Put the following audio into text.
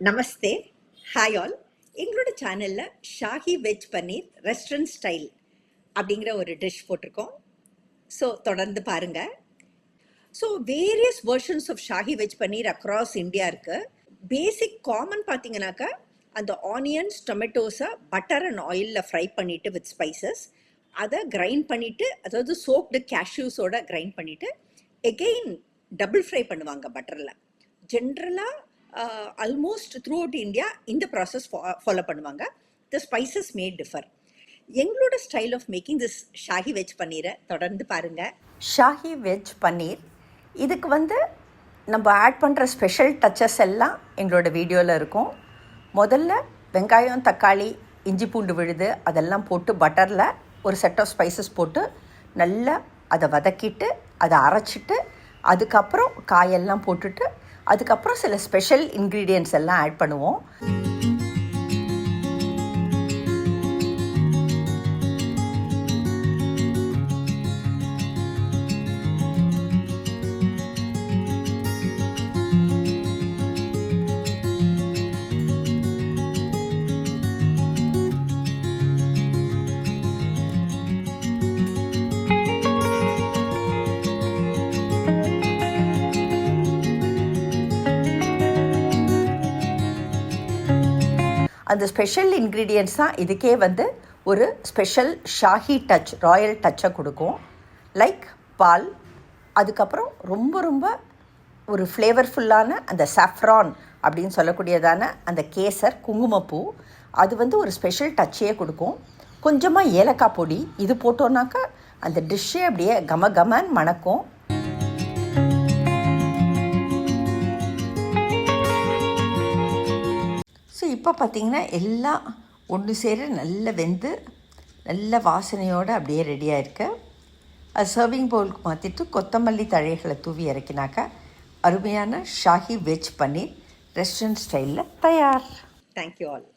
நமஸ்தே, hi all. எங்களோட சேனலில் shahi veg paneer restaurant style அப்படிங்கிற ஒரு டிஷ் போட்டிருக்கோம். ஸோ தொடர்ந்து பாருங்கள். So various versions of shahi veg paneer across India இருக்குது. பேசிக் காமன் பார்த்தீங்கன்னாக்கா அந்த ஆனியன்ஸ் டொமேட்டோஸை பட்டர் அண்ட் ஆயிலில் ஃப்ரை பண்ணிவிட்டு வித் ஸ்பைசஸ் அதை கிரைண்ட் பண்ணிவிட்டு, அதாவது சோப்டு கேஷ்யூஸோட கிரைண்ட் பண்ணிவிட்டு எகெயின் டபுள் ஃப்ரை பண்ணுவாங்க பட்டரில். ஜென்ரலாக ஆல்மோஸ்ட் த்ரூ அவுட் இந்தியா இந்த ப்ராசஸ் ஃபாலோ பண்ணுவாங்க. The spices may differ. எங்களோட style of making this Shahi veg பன்னீரை தொடர்ந்து பாருங்கள். ஷாஹி வெஜ் பன்னீர் இதுக்கு நம்ம ஆட் பண்ணுற ஸ்பெஷல் டச்சஸ் எல்லாம் எங்களோட வீடியோவில் இருக்கும். முதல்ல வெங்காயம், தக்காளி, இஞ்சி பூண்டு விழுது அதெல்லாம் போட்டு பட்டரில் ஒரு செட் ஆஃப் ஸ்பைசஸ் போட்டு நல்லா அதை வதக்கிட்டு அதை அரைச்சிட்டு அதுக்கப்புறம் காயெல்லாம் போட்டுட்டு அதுக்கப்புறம் சில ஸ்பெஷல் இன்க்ரீடியன்ட்ஸ் எல்லாம் ஆட் பண்ணுவோம். அந்த ஸ்பெஷல் இன்க்ரீடியன்ட்ஸ் தான் இதுக்கே ஒரு ஸ்பெஷல் ஷாஹி டச், ராயல் டச்சை கொடுக்கும். லைக் பால், அதுக்கப்புறம் ரொம்ப ரொம்ப ஒரு ஃப்ளேவர்ஃபுல்லான அந்த சாஃப்ரான் அப்படின்னு சொல்லக்கூடியதான அந்த கேசர், குங்குமப்பூ, அது ஒரு ஸ்பெஷல் டச்சையே கொடுக்கும். கொஞ்சமாக ஏலக்காய் பொடி இது போட்டோன்னாக்கா அந்த டிஷ்ஷே அப்படியே கம கமன்னு மணக்கும். ஸோ இப்போ பார்த்திங்கன்னா எல்லாம் ஒன்று சேர நல்ல வெந்து நல்ல வாசனையோடு அப்படியே ரெடியாக இருக்கு. அது சர்விங் பவுலுக்கு மாற்றிட்டு கொத்தமல்லி தழைகளை தூவி இறக்கினாக்கா அருமையான ஷாஹி வெஜ் பன்னீர் ரெஸ்டாரண்ட் ஸ்டைலில் தயார். Thank you all.